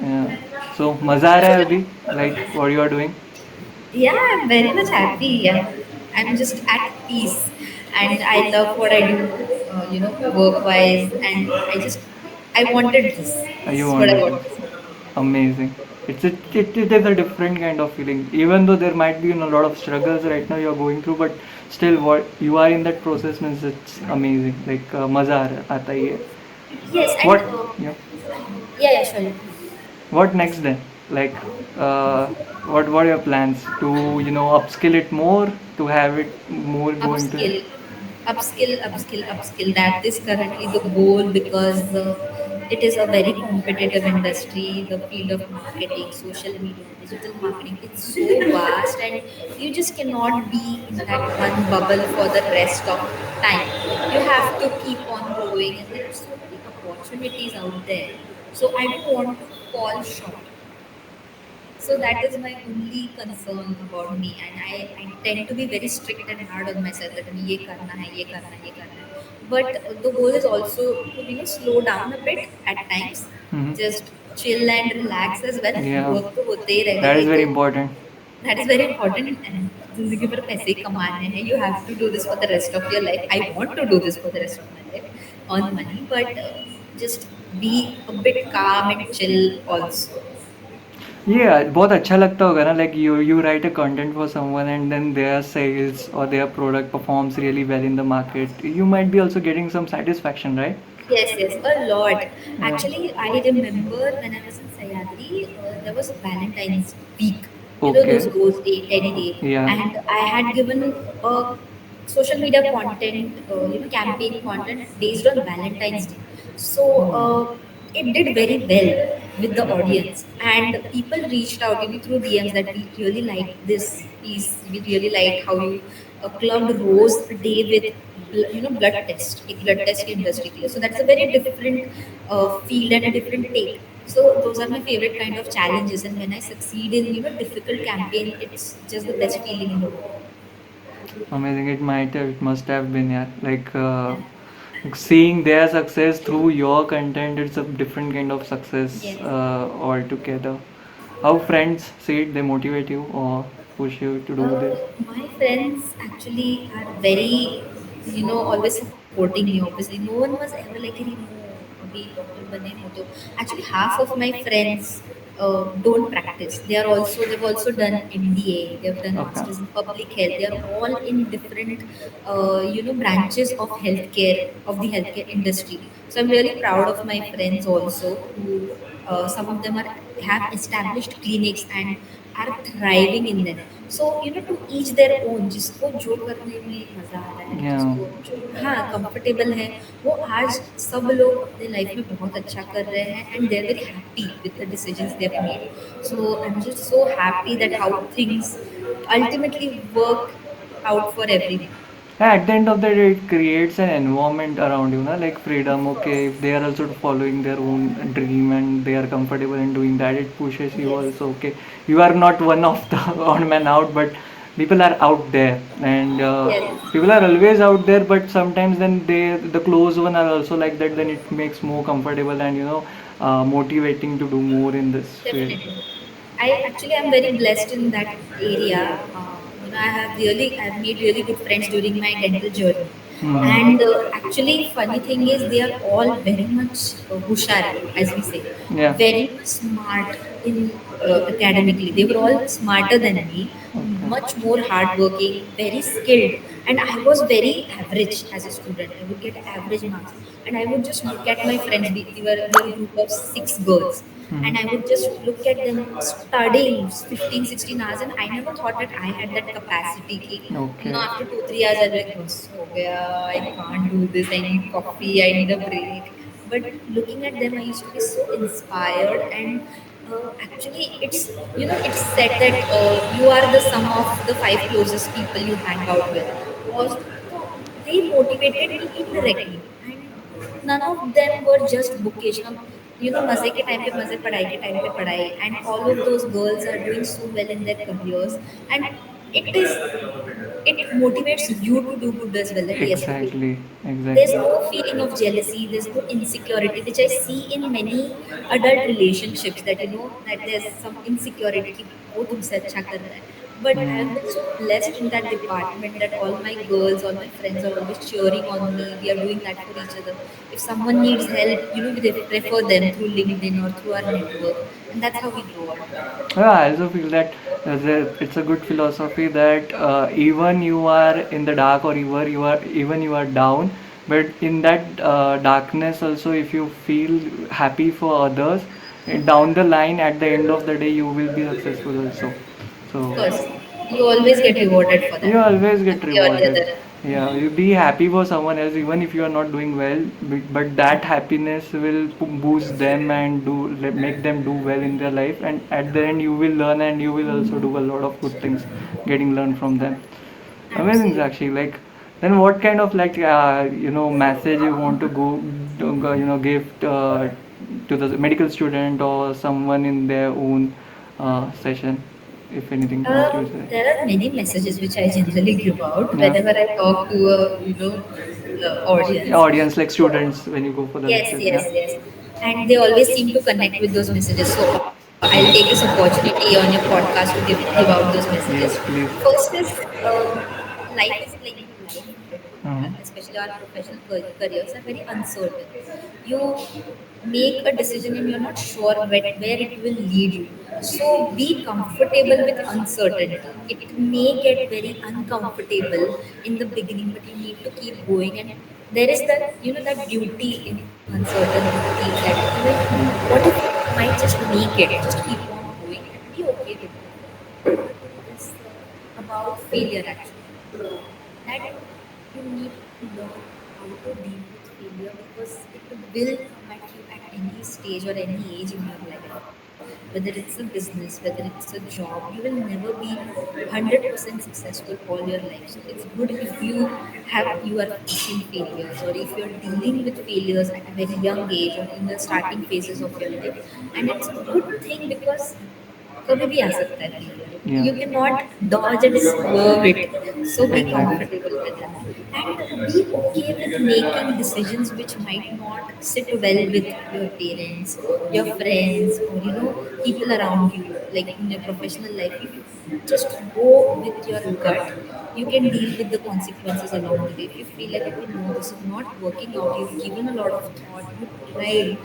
[SPEAKER 1] yeah. So, मजा आ रहा है अभी, like what you are doing?
[SPEAKER 2] Yeah, I'm very much happy. Yeah, I'm just at peace, and I love what I do. Work wise, and I wanted this. This
[SPEAKER 1] You
[SPEAKER 2] is what I
[SPEAKER 1] wanted this.
[SPEAKER 2] wanted.
[SPEAKER 1] Amazing. It is a different kind of feeling. Even though there might be a lot of struggles right now you're going through, but still, what you are in that process means it's amazing. Like मजा आता ही है.
[SPEAKER 2] Yes, and
[SPEAKER 1] What? Yeah.
[SPEAKER 2] yeah, yeah, sure.
[SPEAKER 1] What next then? Like, uh, what are your plans to upskill it more, to have it more go into?
[SPEAKER 2] Upskill, upskill. That is currently the goal, because it is a very competitive industry. The field of marketing, social media, digital marketing, it's so vast, and you just cannot be in that one bubble for the rest of time. You have to keep on growing, and there are so many opportunities out there. So I don't want to fall short. So that is my only concern about me, and I tend to be very strict and hard on myself that ये करना है, ये करना है, ये करना है. But the goal is also to slow down a bit at times,
[SPEAKER 1] Mhm.
[SPEAKER 2] just chill and relax as well.
[SPEAKER 1] Yeah,
[SPEAKER 2] Work तो होते ही रहेगा,
[SPEAKER 1] that
[SPEAKER 2] ये
[SPEAKER 1] is very
[SPEAKER 2] तो
[SPEAKER 1] important.
[SPEAKER 2] that is very important. And जिंदगी भर पैसे कमाने हैं. You have to do this for the rest of your life. I want to do this for the rest of my life, earn money, but just be a bit calm and chill also.
[SPEAKER 1] Yeah, बहुत अच्छा लगता होगा ना, like you write a content for someone and then their sales or their product performs really well in the market. You might be also getting some satisfaction, right?
[SPEAKER 2] Yes, yes, a lot.
[SPEAKER 1] Yeah.
[SPEAKER 2] Actually, I remember when I was in Sayadri, there was Valentine's week. Those
[SPEAKER 1] Okay.
[SPEAKER 2] any day,
[SPEAKER 1] Yeah.
[SPEAKER 2] and I had given a social media content, campaign content based on Valentine's Day. So it did very well with the audience, and people reached out, through DMs, that we really liked this piece. We really liked how you clubbed rose day with blood test, एक blood test की industry के लिए. So that's a very different field and a different take. So those are my favorite kind of challenges, and when I succeed in difficult campaign, it's just the best feeling in the world.
[SPEAKER 1] Amazing. It must have been, yeah. Like seeing their success through your content, it's a different kind of success
[SPEAKER 2] Yes.
[SPEAKER 1] altogether. How friends see it, they motivate you or push you to do this?
[SPEAKER 2] My friends actually are very, always supporting me. Obviously, no one was ever like, "Hey, no, अभी doctor बने हो तो." Actually, half of my friends don't practice. They've also done MBA. They've done
[SPEAKER 1] Okay.
[SPEAKER 2] masters in public health. They are all in different branches of healthcare, of the healthcare industry. So I'm really proud of my friends also, who some of them are have established clinics and are thriving in them. So to each their own, जिसको जो करने में मजा आ रहा है,
[SPEAKER 1] Yeah.
[SPEAKER 2] जिसको जो comfortable है, वो आज सब लोग अपने लाइफ में बहुत अच्छा कर रहे हैं, and they're very happy with the decisions they've made. So I'm just so happy that how things ultimately work out for everyone.
[SPEAKER 1] Yeah, at the end of the day, it creates an environment around you, na? Like freedom. Okay, if they are also following their own dream and they are comfortable in doing that, it pushes you
[SPEAKER 2] Yes.
[SPEAKER 1] also. Okay, you are not one of the odd man out, but people are out there, and
[SPEAKER 2] Yes.
[SPEAKER 1] people are always out there. But sometimes then the close one are also like that. Then it makes more comfortable, and motivating to do more in this field?
[SPEAKER 2] Definitely. I actually am very blessed in that area. I've made really good friends during my dental journey. And
[SPEAKER 1] Hmm.
[SPEAKER 2] actually, funny thing is, they are all very much hushar, as we say,
[SPEAKER 1] Yeah.
[SPEAKER 2] very much smart in academically. They were all smarter than me, much more hardworking, very skilled. And I was very average as a student. I would get average marks, and I would just look at my friends. We were a group of six girls, and I would just look at them studying 15, 16 hours, and I never thought that I had that capacity. After 2, 3 hours, I'll be like, bus ho gaya, I can't do this, I need coffee, I need a break. But looking at them, I used to be so inspired, and actually, it's said that you are the sum of the five closest people you hang out with. Also, so they motivated me indirectly, and none of them were just bookish. मजे के time पे मजे, पढ़ाई के time पे पढ़ाई, and all of those girls are doing so well in their careers, and it is it motivates you to do good as well. That yes, okay,
[SPEAKER 1] Exactly,
[SPEAKER 2] there's
[SPEAKER 1] exactly.
[SPEAKER 2] no feeling of jealousy, there's no insecurity, which I see in many adult relationships, that that there's some insecurity कि वो तुमसे अच्छा कर रहा है. But I have been so blessed in that department that all my girls, all my friends are always cheering on me. We are doing that for each other. If someone needs help, we refer them through LinkedIn or through our network, and that's how we grow on.
[SPEAKER 1] Yeah, I also feel that it's a good philosophy that even you are in the dark, or even you are down, but in that darkness also, if you feel happy for others, down the line, at the end of the day, you will be successful also.
[SPEAKER 2] Of
[SPEAKER 1] So
[SPEAKER 2] course, you always get rewarded for that,
[SPEAKER 1] you always
[SPEAKER 2] one
[SPEAKER 1] get
[SPEAKER 2] way or the
[SPEAKER 1] rewarded.
[SPEAKER 2] other.
[SPEAKER 1] Yeah, you be happy for someone else even if you are not doing well, but that happiness will boost them and make them do well in their life, and at the end you will learn and you will also do a lot of good things getting learned from them. Amazing,
[SPEAKER 2] Absolutely.
[SPEAKER 1] Sakshi. Like, then what kind of like message you want to give to the medical student or someone in their own session, if anything, what you say?
[SPEAKER 2] There are many messages which I generally give out
[SPEAKER 1] Yeah.
[SPEAKER 2] whenever I talk to a audience.
[SPEAKER 1] Audience, like students, when you go for the
[SPEAKER 2] Yes,
[SPEAKER 1] lectures. Yeah.
[SPEAKER 2] yes, yes. And they always seem to connect with those messages. So I'll take this opportunity on your podcast to give out those messages.
[SPEAKER 1] Yes, please.
[SPEAKER 2] First is, life is like life,
[SPEAKER 1] Mhm.
[SPEAKER 2] especially our professional careers are very uncertain. You make a decision and you're not sure where it will lead you. So be comfortable with uncertainty. It may get very uncomfortable in the beginning, but you need to keep going. And there is that beauty in uncertainty, that what if you might just make it? Just keep on going and be okay with it. It's about failure actually, that you need to learn how to deal with failure, because it will come at you at any stage or any age in your life. Whether it's a business, whether it's a job, you will never be 100% successful all your life. So it's good if you are facing failures, or if you're dealing with failures at a very young age or in the starting phases of your life. And it's a good thing because कभी भी आ सकता है failure.
[SPEAKER 1] Yeah.
[SPEAKER 2] You cannot dodge and swerve it. So be
[SPEAKER 1] Exactly.
[SPEAKER 2] comfortable with that. And be okay with making decisions which might not sit well with your parents, your friends, or people around you, like in your professional life. If you just go with your gut, you can deal with the consequences along the way. If you feel like, okay, no, this is not working out, you've given a lot of thought, you tried,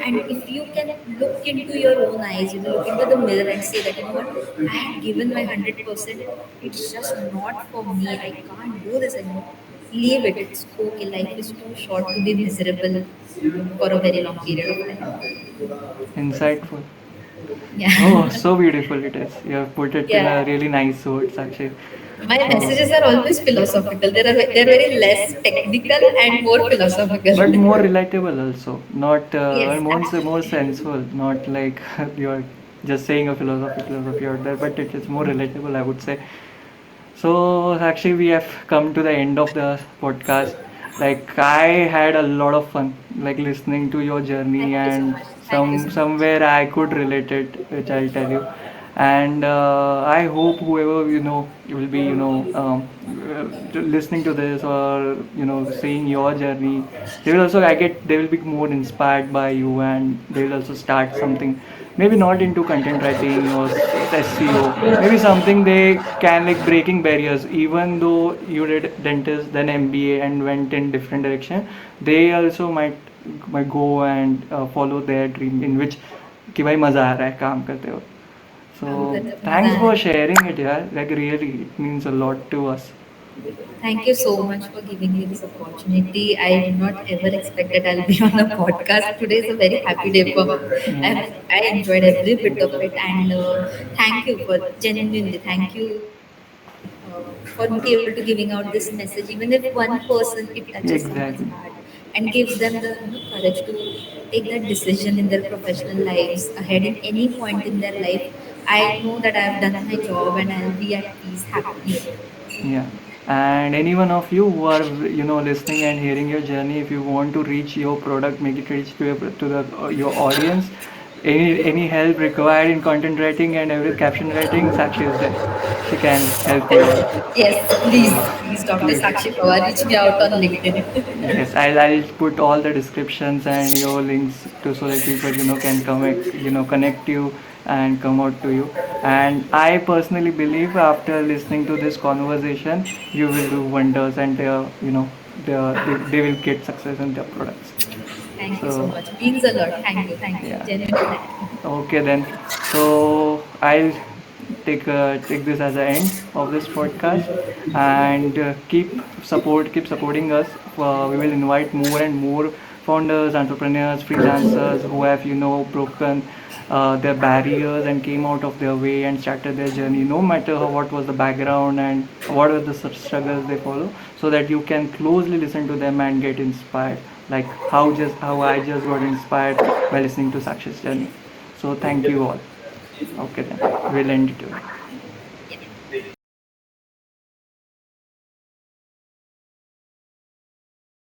[SPEAKER 2] and if you can look into your own eyes, look into the mirror and say that, I had given my 100%, it's just not for me, I can't do this anymore. Leave it. It's okay. Life is too short to be miserable for a very long period of time.
[SPEAKER 1] Insightful. Oh,
[SPEAKER 2] Yeah.
[SPEAKER 1] so beautiful it is. You have put it in a
[SPEAKER 2] Yeah.
[SPEAKER 1] really nice words, actually.
[SPEAKER 2] My
[SPEAKER 1] Oh.
[SPEAKER 2] messages are always philosophical. They're very less technical and more philosophical.
[SPEAKER 1] But more relatable also, not
[SPEAKER 2] Yes,
[SPEAKER 1] more
[SPEAKER 2] absolutely.
[SPEAKER 1] sensual, not like you're just saying a philosophy out there, but it is more relatable, I would say. So actually, we have come to the end of the podcast. Like, I had a lot of fun, like listening to your journey,
[SPEAKER 2] Thank you so
[SPEAKER 1] and
[SPEAKER 2] much. Thank you so much.
[SPEAKER 1] somewhere I could relate it, which I'll tell you. And I hope whoever will be listening to this, or seeing your journey, they will also, I get, they will be more inspired by you, and they will also start something, maybe not into content writing or SEO, maybe something they can, like breaking barriers. Even though you did dentist then MBA and went in different direction, they also might go and follow their dream, in which कि भाई मज़ा आ रहा है काम करते हो. So
[SPEAKER 2] काम करते तो मजा
[SPEAKER 1] thanks
[SPEAKER 2] आ
[SPEAKER 1] for
[SPEAKER 2] रहा है.
[SPEAKER 1] sharing it, yeah. Like really, it means a lot to us.
[SPEAKER 2] Thank you so much for giving me this opportunity. I did not ever expect that I'll be on a podcast. Today is a very happy day for me. I enjoyed every bit of it, and thank you for genuinely. Thank you for me able to giving out this message. Even if one person it touches someone's
[SPEAKER 1] Exactly.
[SPEAKER 2] heart and gives them the courage to take that decision in their professional lives ahead in any point in their life, I know that I've done my job and I'll be at peace happily.
[SPEAKER 1] Yeah. And any one of you who are listening and hearing your journey, if you want to reach your product, make it reach to the your audience. Any help required in content writing and every caption writing, Sakshi is there. She can help you out.
[SPEAKER 2] Yes, please, Dr.
[SPEAKER 1] Please.
[SPEAKER 2] Sakshi Pawar, reach me out on LinkedIn.
[SPEAKER 1] Yes, I'll put all the descriptions and your links to, so that people can connect you and come out to you. And I personally believe after listening to this conversation, you will do wonders, and they will get success in their products.
[SPEAKER 2] Thank you so
[SPEAKER 1] So
[SPEAKER 2] much. Means a lot. Thank you.
[SPEAKER 1] yeah.
[SPEAKER 2] Genuinely thank you.
[SPEAKER 1] Okay then. So I'll take this as the end of this podcast, and keep supporting us. We will invite more and more founders, entrepreneurs, freelancers who have broken their barriers and came out of their way and started their journey, no matter what was the background and what were the struggles they follow, so that you can closely listen to them and get inspired, like how I just got inspired by listening to Sakshi's journey. So thank you all. Okay then, we'll end it here.